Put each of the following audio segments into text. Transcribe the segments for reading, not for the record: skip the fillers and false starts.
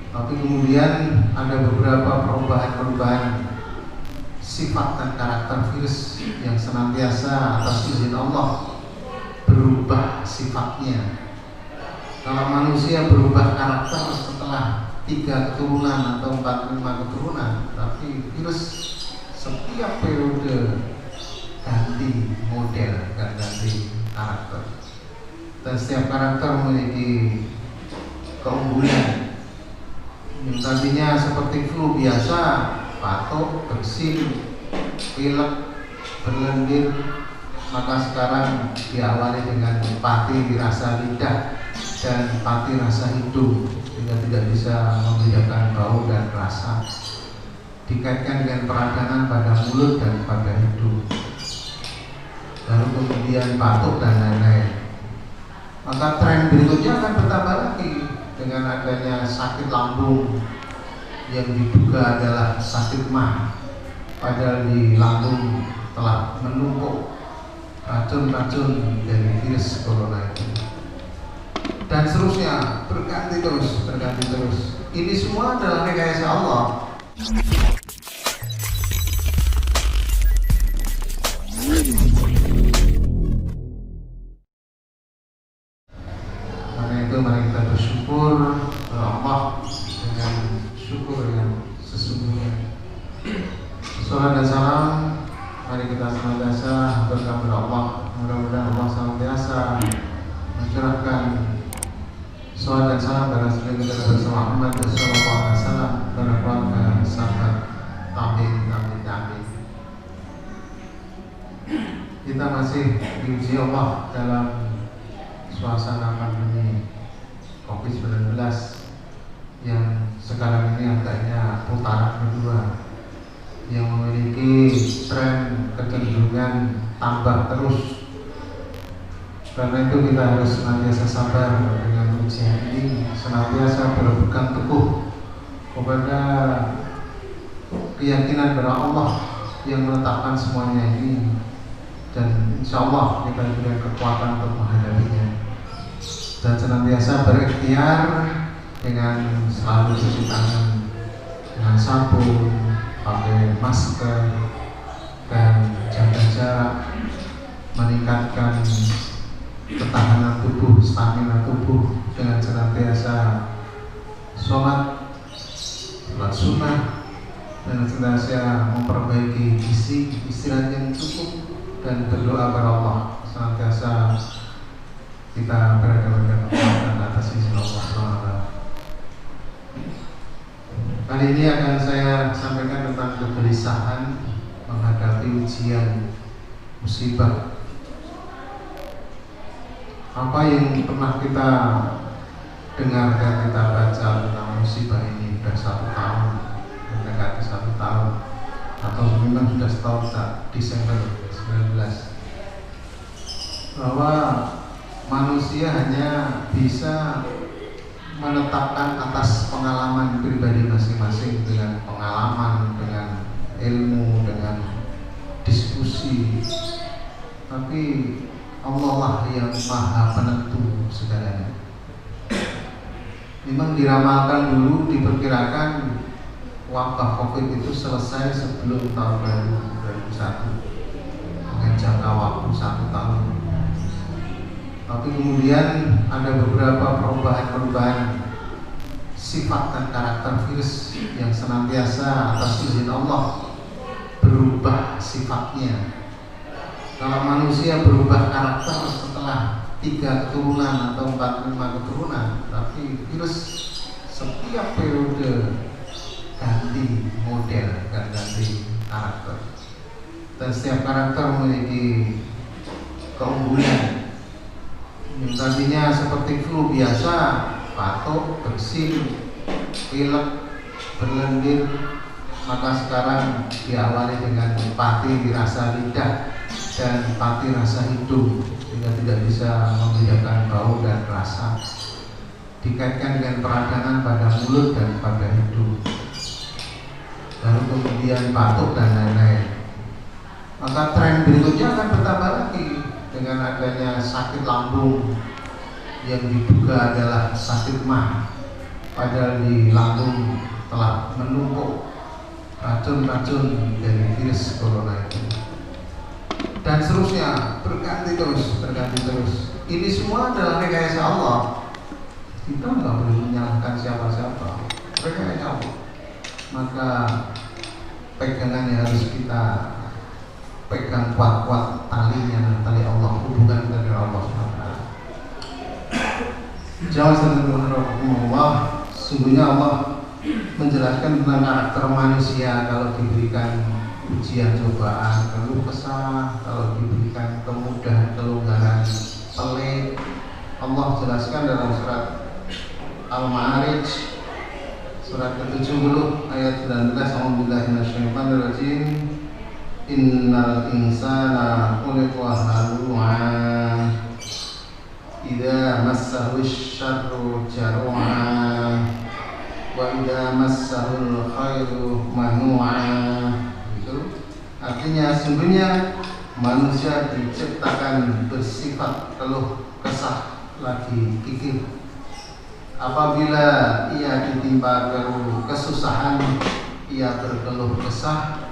Tapi kemudian ada beberapa perubahan-perubahan sifat dan karakter virus yang senantiasa atas izin Allah berubah sifatnya. Kalau manusia berubah karakter setelah 3 keturunan atau 4-5 keturunan, tapi virus setiap periode ganti model dan ganti karakter, dan setiap karakter memiliki keunggulan. Yang tadinya seperti flu biasa, batuk, bersin, pilek, berlendir, maka sekarang diawali dengan pati di rasa lidah dan pati rasa hidung, sehingga tidak bisa membedakan bau dan rasa. Dikaitkan dengan peradangan pada mulut dan pada hidung, lalu kemudian batuk dan lain-lain. Maka tren berikutnya akan bertambah lagi dengan adanya sakit lambung yang diduga adalah sakit mah, padahal di lambung telah menumpuk racun-racun dari virus corona itu, dan seterusnya, berganti terus. Ini semua adalah rekayasa Allah. Karena itu mari kita bersyukur kepada Allah dengan syukur yang sesungguhnya. Salam dan salam, mari kita senantiasa berdoa kepada Allah. Mudah-mudahan Allah senantiasa mencurahkan salawat dan salam pada Nabi kita Muhammad sallallahu alaihi wasallam, pada keluarga, sahabat, tabi'in. Kita masih diuji Allah dalam suasana pandemi COVID-19 yang sekarang ini agaknya putaran kedua, yang memiliki tren kecenderungan tambah terus. Karena itu kita harus senantiasa sabar dengan ujian ini, senantiasa berpegang teguh kepada keyakinan pada Allah yang meletakkan semuanya ini, dan insya Allah kita diberikan kekuatan untuk menghadapinya, dan senantiasa berikhtiar dengan selalu cuci tangan dengan sabun, pakai masker, dan jaga jarak, meningkatkan ketahanan tubuh, stamina tubuh dengan senantiasa sholat sunnah, dan senantiasa memperbaiki gizi, istirahat yang cukup, dan berdoa kepada Allah. Senantiasa kita berada pada kekuatan atas izin Allah SWT. Kali ini akan saya sampaikan tentang kegelisahan menghadapi ujian musibah. Apa yang pernah kita dengar dan kita baca tentang musibah ini sudah 1 tahun, mendekati 1 tahun, atau memang sudah setahun, Desember 19, bahwa manusia hanya bisa menetapkan atas pengalaman pribadi masing-masing, dengan pengalaman, dengan ilmu, dengan diskusi, tapi Allah lah yang maha penentu segalanya. Memang diramalkan dulu, diperkirakan wabah COVID itu selesai sebelum tahun baru 2001 dengan jangka waktu 1 tahun. Tapi kemudian ada beberapa perubahan-perubahan sifat dan karakter virus yang senantiasa atas izin Allah berubah sifatnya. Kalau manusia berubah karakter setelah 3 keturunan atau 4-5 keturunan, tapi virus setiap periode ganti model dan ganti karakter, dan setiap karakter memiliki keunggulan. Yang tadinya seperti flu biasa, batuk, bersin, pilek, berlendir, maka sekarang diawali dengan pati di rasa lidah dan pati rasa hidung, sehingga tidak bisa membedakan bau dan rasa. Dikaitkan dengan peradangan pada mulut dan pada hidung, lalu kemudian batuk dan lain-lain. Maka tren berikutnya akan bertambah lagi dengan adanya sakit lambung yang diduga adalah sakit mah, padahal di lambung telah menumpuk racun-racun dari virus corona itu, dan seterusnya berganti terus. Ini semua adalah rekayasa Allah. Kita nggak boleh menyalahkan siapa-siapa, rekayasa Allah. Maka pegangan yang harus kita pegang kuat-kuat talinya, tali Allah, hubungan dari Allah SWT. Jawab sungguhnya Allah menjelaskan tentang karakter manusia kalau diberikan ujian cobaan, keluh kesah, kalau diberikan kemudahan, kelonggaran, pelik. Allah jelaskan dalam surat Al-Ma'arij surat ke-70 ayat 19, A'udzubillahi minasyaitonirrajim. Innal insana khuliqa halu'a idza massahu syarru jaru'a wa idza massahul khairu manu'a. Itu artinya sungguhnya manusia diciptakan bersifat keluh kesah lagi kikir. Apabila ia ditimpa kesusahan, ia berkeluh kesah,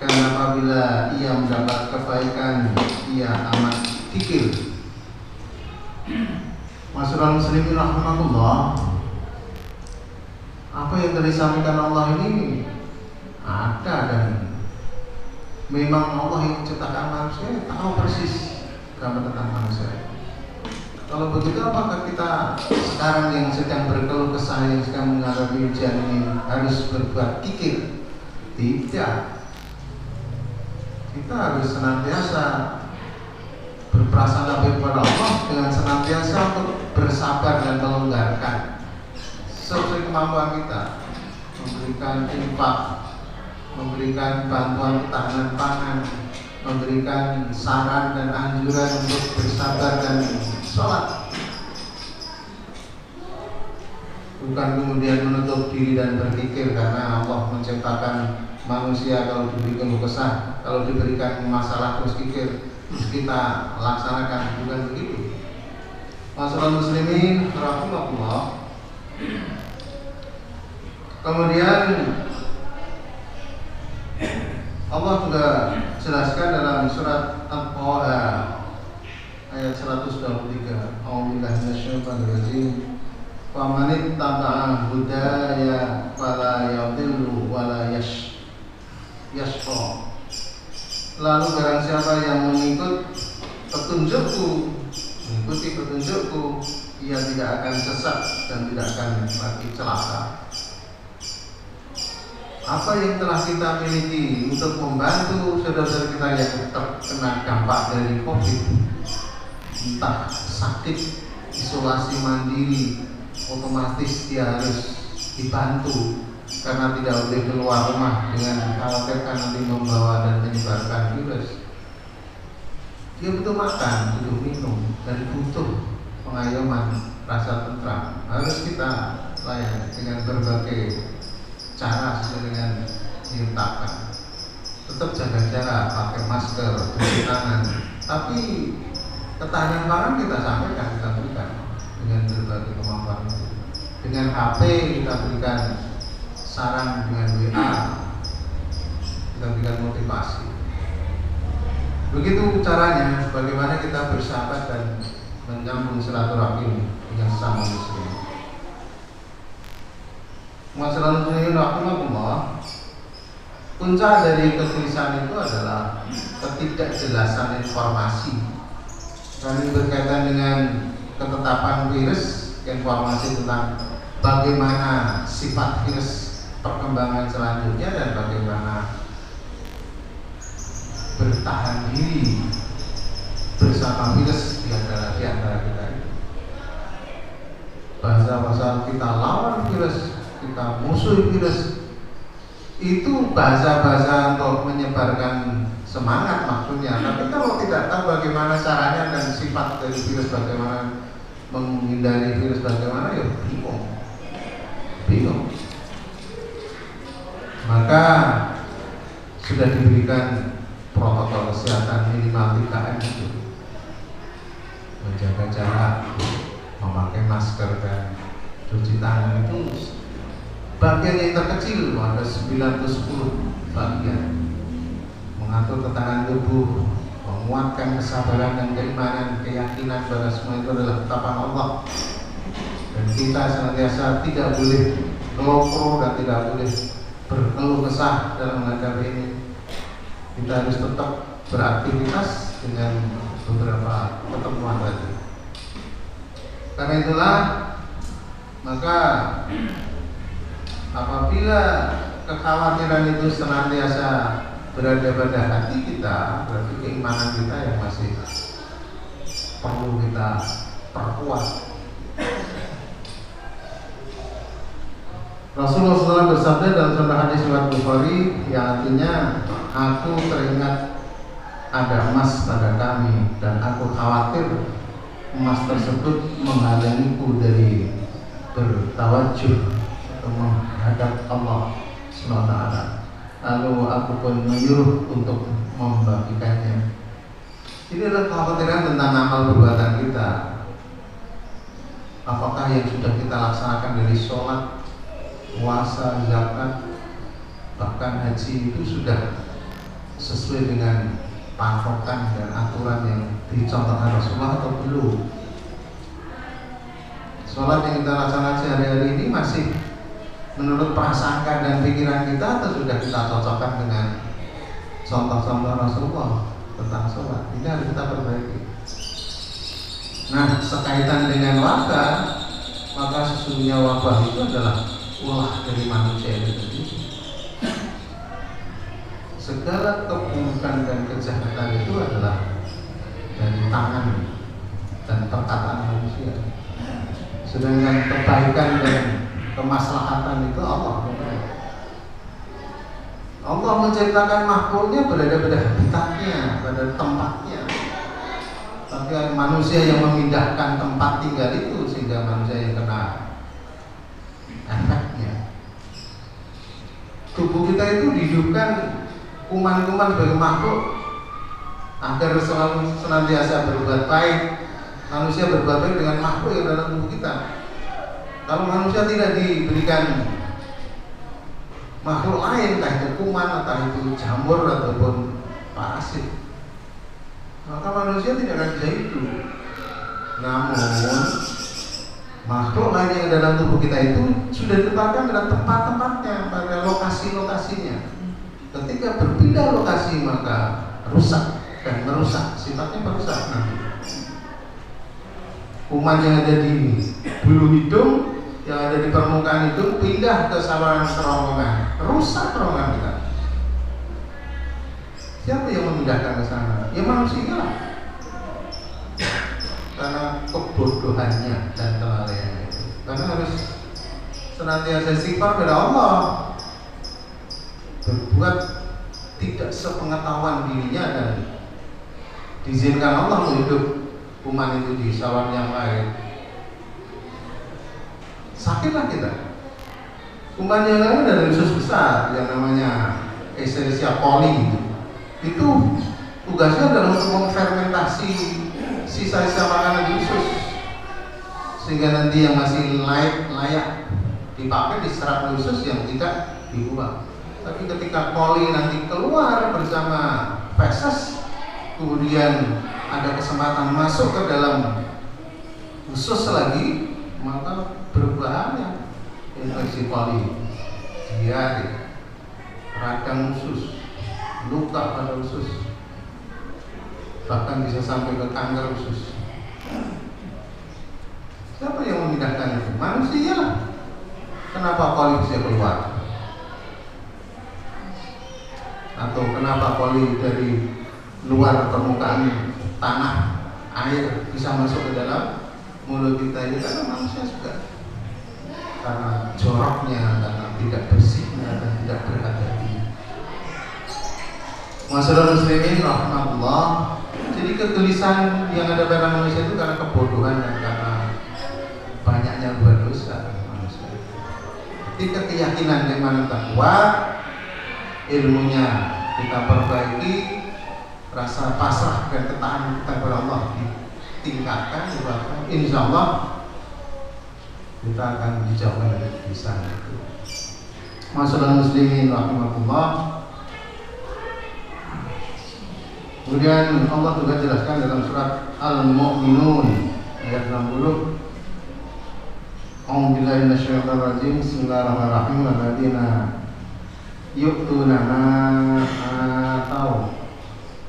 dan apabila ia mendapat kebaikan, ia amat kikir. Masyaallah muslimin rahmatullah, apa yang telah disampaikan Allah ini ada, dan memang Allah yang menciptakan manusia tahu persis gambar tentang manusia. Kalau begitu, apakah kita sekarang yang sedang berkeluh kesah, yang sedang menghadapi ujian ini harus berbuat kikir? Tidak. Kita harus senantiasa berprasangka baik kepada Allah dengan senantiasa untuk bersabar dan melonggarkan sesuai kemampuan kita, memberikan infak, memberikan bantuan ketahanan pangan, memberikan saran dan anjuran untuk bersabar dan sholat, bukan kemudian menutup diri dan berpikir karena Allah menciptakan manusia kalau diberi keluh kesah, kalau diberikan masalah terus pikir, terus kita laksanakan, bukan begitu. Masalah muslimin rahimahullah. Kemudian Allah juga jelaskan dalam surat At-Taha ayat 123, A'udzubillahi minasyaitonirrajim. Faman ittaba'a hudaya fala yadhillu wala yashqa. Lalu barang siapa yang mengikuti petunjukku, ia tidak akan sesat dan tidak akan lagi celaka. Apa yang telah kita miliki untuk membantu saudara-saudara kita yang terkena dampak dari COVID, entah sakit, isolasi mandiri, otomatis dia harus dibantu karena tidak boleh keluar rumah dengan khawatirkan nanti membawa dan menyebarkan virus. Dia butuh makan, butuh minum, dan butuh pengayoman, rasa tentram. Harus kita layani dengan berbagai cara sesuai dengan diletakkan. Tetap jaga jarak, pakai masker, cuci tangan. Tapi ketahanan pangan kita sampaikan, kita berikan dengan berbagai kemampuan itu. Dengan HP kita berikan saran, dengan WA kita berikan motivasi. Begitu caranya, bagaimana kita bersahabat dan menyambung silaturahim dengan sesama muslim. Masalah muslimin rahimahullah, puncak dari kegelisahan itu adalah ketidakjelasan informasi. Dan ini berkaitan dengan ketetapan virus, informasi tentang bagaimana sifat virus, perkembangan selanjutnya, dan bagaimana bertahan diri bersama virus di antara kita ini. Bahasa-bahasa kita lawan virus, kita musuh virus, itu bahasa-bahasa untuk menyebarkan semangat maksudnya. Tapi kalau tidak tahu bagaimana caranya dan sifat dari virus, bagaimana menghindari virus, bagaimana, ya bingung. Maka sudah diberikan protokol kesehatan minimal 3M itu, menjaga jarak, memakai masker, dan Cuci tangan itu bagian yang terkecil, ada 9 atau 10 bagian. Mengatur tatanan tubuh, menguatkan kesabaran dan keimanan, keyakinan bahwa semua itu adalah ketetapan Allah. Dan kita senantiasa tidak boleh ngelokro dan tidak boleh berkeluh kesah dalam menghadapi ini. Kita harus tetap beraktivitas dengan beberapa ketentuan tadi. Karena itulah, maka apabila kekhawatiran itu senantiasa berada pada hati kita, berarti keimanan kita yang masih perlu kita perkuat. Rasulullah SAW bersabda dalam sebuah hadis riwayat Bukhari yang artinya, aku teringat ada emas pada kami dan aku khawatir emas tersebut menghalangiku dari bertawajuh atau menghadap Allah SWT. Lalu aku pun menyuruh untuk membagikannya. Ini adalah kekhawatiran tentang amal perbuatan kita. Apakah yang sudah kita laksanakan dari sholat, puasa, zakat, bahkan haji itu sudah sesuai dengan patokan dan aturan yang dicontohkan Rasulullah atau belum? Sholat yang kita laksanakan sehari-hari ini masih menurut prasangka dan pikiran kita atau sudah kita cocokkan dengan contoh-contoh Rasulullah tentang sholat? Ini harus kita perbaiki. Nah, sekaitan dengan wabah, maka sesungguhnya wabah itu adalah ulah dari manusia itu sendiri. Segala keburukan dan kejahatan itu adalah dari tangan dan perkataan manusia. Sedangkan kebaikan dan kemaslahatan itu Allah. Allah menciptakan makhluknya berada pada habitatnya, pada tempatnya. Tapi manusia yang memindahkan tempat tinggal itu sehingga manusia yang kena efeknya. Tubuh kita itu dihidupkan kuman-kuman sebagai makhluk agar selalu senantiasa berbuat baik. Manusia berbuat baik dengan makhluk yang dalam tubuh kita. Kalau manusia tidak diberikan makhluk lain, entah itu kuman, entah itu jamur ataupun parasit, maka manusia tidak akan bisa hidup. Namun makhluk lain yang dalam tubuh kita itu sudah ditetapkan pada tempat-tempatnya, pada lokasi-lokasinya. Ketika berpindah lokasi maka rusak dan merusak, sifatnya merusak nanti. Kuman yang ada di bulu hidung, yang ada di permukaan hidung pindah ke saluran kerongkongan, rusak kerongkongan kita. Siapa yang memindahkan ke sana? Ya manusia lah. Karena kebodohannya dan kelalaiannya itu. Karena harus senantiasa istighfar pada Allah, berbuat tidak sepengetahuan dirinya dan diizinkan Allah menghidup kuman itu di saluran yang lain. Sakitlah kita. Kuman yang lain ada usus besar yang namanya Escherichia coli. Itu tugasnya adalah untuk memfermentasi sisa-sisa makanan di usus sehingga nanti yang masih layak dipakai diserap di usus yang tidak dibuang. Tapi ketika coli nanti keluar bersama feses, kemudian ada kesempatan masuk ke dalam usus lagi, maka berbahaya. Infeksi coli, diare, radang usus, luka pada usus, bahkan bisa sampai ke kanker usus. Siapa yang memindahkan itu? Manusia. Kenapa coli bisa keluar? Atau kenapa coli dari luar permukaan tanah air bisa masuk ke dalam mulut kita ini? Karena manusia juga, karena joroknya, karena tidak bersihnya dan tidak berhati-hati. Masyaallah muslimin rahmatullah. Jadi kegelisahan yang ada pada manusia itu karena kebodohan dan karena banyaknya buat dosa manusia. Ketika keyakinan keimanan takwa, ilmunya kita perbaiki, rasa pasrah dan ketaatan kita kepada Allah ditingkatkan, insya Allah kita akan dijauhkan dari kegelisahan itu. Masyaallah muslimin rahimahullah. Kemudian Allah juga jelaskan dalam surat Al-Mu'minun ayat 60. A'udzubillahi minasyaitonir rajim. Bismillahirrahmanirrahim. Alladzina yu'tuna ma atau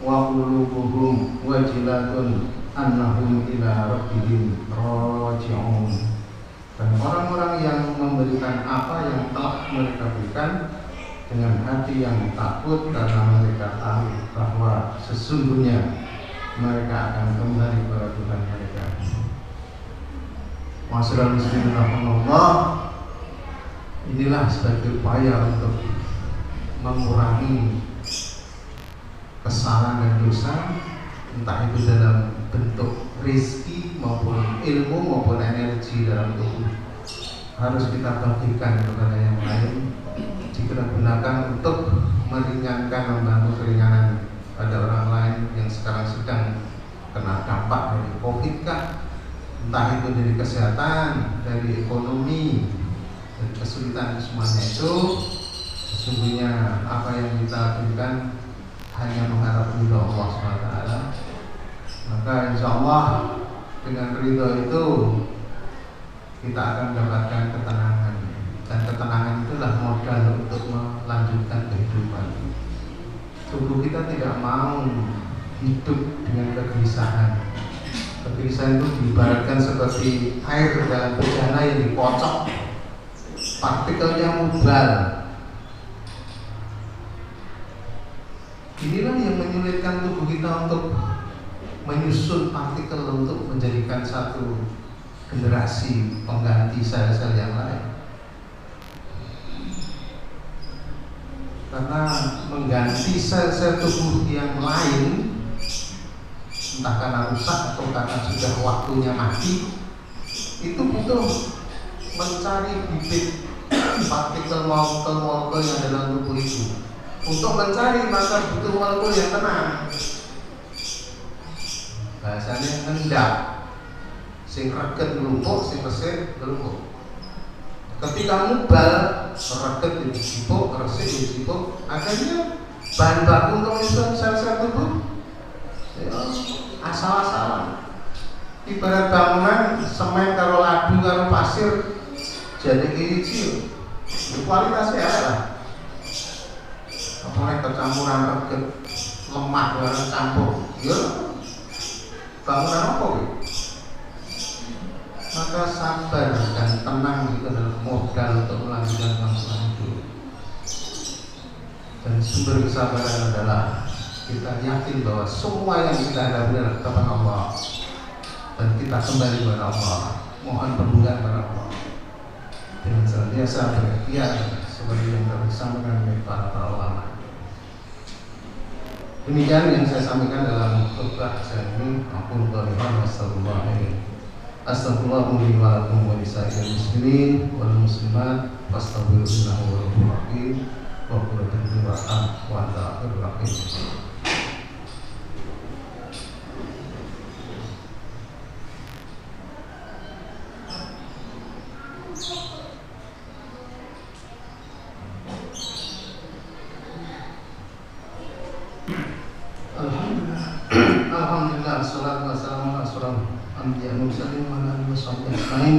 wa qulubuhum wajilatun annahum ila rabbihim raji'un. Dan orang-orang yang memberikan apa yang telah mereka berikan dengan hati yang takut karena mereka tahu bahwa sesungguhnya mereka akan kembali kepada Tuhan mereka. Masyaallah muslimin rahimahullah. Inilah sebagai upaya untuk mengurangi kesalahan dan dosa, entah itu dalam bentuk rezeki maupun ilmu maupun energi dalam tubuh, harus kita bagikan kepada yang lain, digunakan untuk meringankan, membantu keringanan pada orang lain yang sekarang sedang kena dampak dari COVID kah, entah itu dari kesehatan, dari ekonomi, dari kesulitan, semuanya itu sesungguhnya apa yang kita berikan hanya mengharap ridho Allah SWT. Maka insya Allah dengan ridho itu kita akan mendapatkan ketenangan, dan ketenangan itulah modal untuk melanjutkan kehidupan. Tubuh kita tidak mau hidup dengan kegelisahan. Kegelisahan itu diibaratkan seperti air dalam bejana yang dikocok, partikelnya mubal. Inilah yang menyulitkan tubuh kita untuk menyusun partikel untuk menjadikan satu generasi pengganti sel-sel yang lain. Karena mengganti sel-sel tubuh yang lain, entah karena rusak atau karena sudah waktunya mati, itu butuh mencari bibit partikel molekul yang ada dalam tubuh itu. Untuk mencari maka butuh molekul yang tenang, bahasanya ngendap, sing reget ngelumpuk, sing resik ngelumpuk. Ketika mubal, reget disipuk, resik disipuk, akhirnya bahan baku untuk menyusun sel-sel tubuh asal-asalan. Ibarat bangunan semen karo ladu karo pasir jadi hiji, kualitasnya elek lah. Apalagi kecampuran reget lemah bareng campur, ya bangunan apa gitu? Maka sabar dan tenang itu adalah modal untuk melanjutkan bangsa itu. Dan sumber kesabaran adalah kita yakin bahwa semua yang kita hadapi adalah ketetapan Allah, dan kita kembali kepada Allah, mohon perlindungan kepada Allah dengan senantiasa berikhtiar seperti yang telah disampaikan oleh para ulama. Demikian yang saya sampaikan dalam khutbah saya ini. Aku berdoa Astagfirullahaladzim wa lakum wa lisa'il muslimin wal muslimat fastaghfirullaha wa rahim wa qurratul rahim wa ta'ala rahim. Alhamdulillah, salatu wassalamu ala asyrafil anbiya'i wal mursalin wa ala alihi washabbihi ajma'in.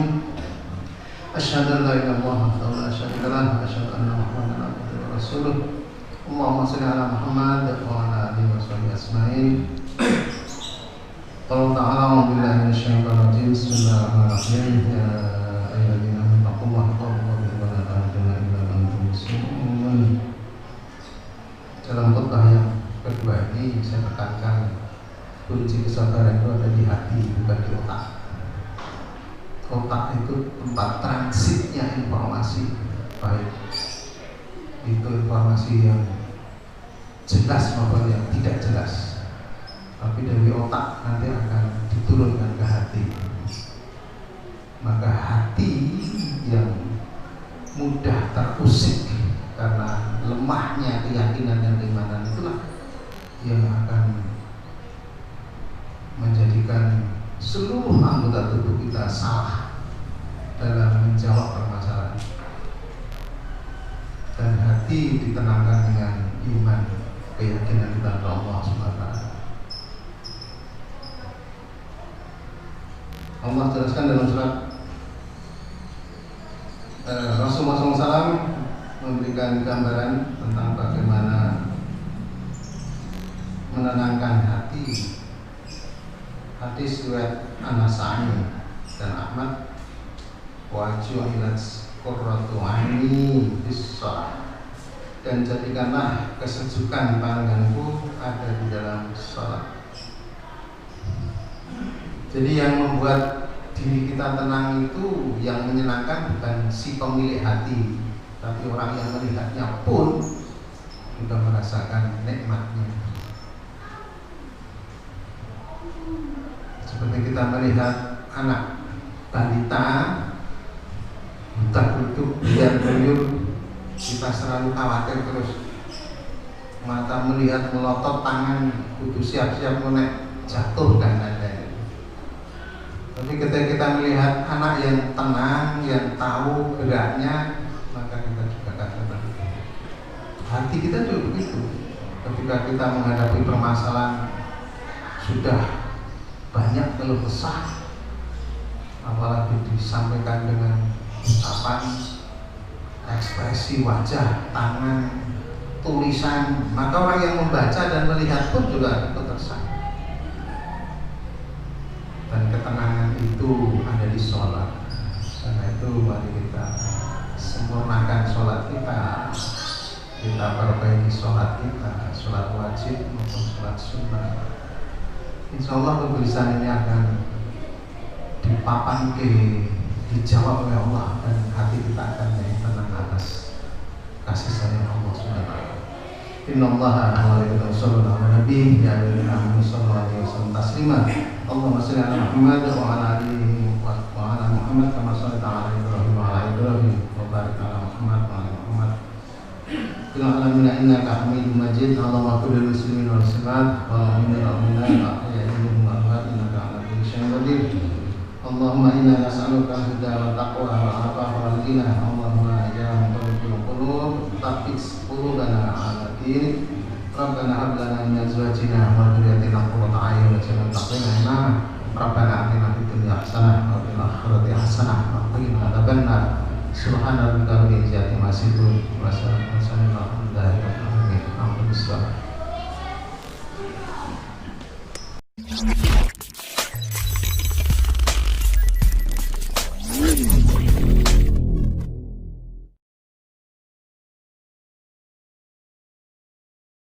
Asyhadu an la ilaha illallah wa la syarika lahu wa asyhadu anna Muhammadan abduhu wa rasuluh. Allahumma shalli ala Muhammad wa ala alihi washabbihi ajma'in. Qala ta'ala billahi minasyaitonir rajim. Bismillahirrahmanirrahim. Ya ayyuhalladzina amanu taqullaha wa la tamutunna illa wa antum muslimun. Dalam khutbah yang kedua ini saya tekankan kunci kesabaran itu ada di hati, bukan di otak. Otak itu tempat transitnya informasi, baik itu informasi yang jelas maupun yang tidak jelas. Tapi dari otak nanti akan diturunkan ke hati. Maka hati yang mudah terusik karena lemahnya keyakinan dan keimanan itulah yang akan menjadikan seluruh anggota tubuh kita salah dalam menjawab permasalahan, dan hati ditenangkan dengan iman, keyakinan kita kepada Allah SWT. Allah jelaskan dalam surat Rasulullah SAW memberikan gambaran tentang bagaimana menenangkan hati. Hadis riwayat An-Nasa'i dan Ahmad, wa ju'ilat qurratu 'aini bis-shalah, dan jadikanlah kesejukan pandanganku ada di dalam salat. Jadi yang membuat diri kita tenang itu, yang menyenangkan bukan si pemilik hati, tapi orang yang melihatnya pun sudah merasakan nikmatnya. Seperti kita melihat anak balita buta duduk biar beliau, kita selalu khawatir terus, mata melihat melotot, tangan kudu siap-siap menek jatuh dan lain-lain. Tapi ketika kita melihat anak yang tenang, yang tahu geraknya, maka kita juga akan tenang. Hati kita juga begitu. Ketika kita menghadapi permasalahan, sudah banyak keluh kesah, apalagi disampaikan dengan ucapan, ekspresi wajah, tangan, tulisan, maka orang yang membaca dan melihat pun juga ikut tersak. Dan ketenangan itu ada di sholat. Karena itu mari kita sempurnakan sholat kita, kita perbaiki sholat kita, sholat wajib maupun sholat sunnah. Insya Allah tulisan ini akan dipapan dijawab oleh Allah, dan hati kita akan menjadi tenang atas kasih sayang Allah SWT. Innallaha wa malaikatahu yusholluna 'alan nabi ya ayyuhallazina amanu shollu 'alaihi wa sallimu taslima. Allahumma shalli 'ala Muhammad wa 'ala alihi wa 'ala Muhammad kama shallaita 'ala Ibrahim wa 'ala Ibrahim wa barik 'ala Muhammad wa 'ala Muhammad fil 'alamin innaka Hamidum Majid. Allahumma qul lil muslimin wal muslimat wal mu'minina wal mu'minat wa ahya'i minhum wal amwat innaka 'ala kulli syai'in qadir. Allahumma inna nas'aluka al-huda wa taqwa wa al-'afafa wal ghina. Allahumma ya muqallibal qulub tsabbit qulubana 'ala dinik. Rabbana hab lana min azwajina wa dhurriyyatina qurrata a'yun waj'alna lil muttaqina imama. Rabbana atina fid dunya hasanah wa fil akhirati hasanah wa qina adzabannar. Subhana rabbika rabbil izzati amma yasifun wa salamun 'alal mursalin. Alhamdulillah.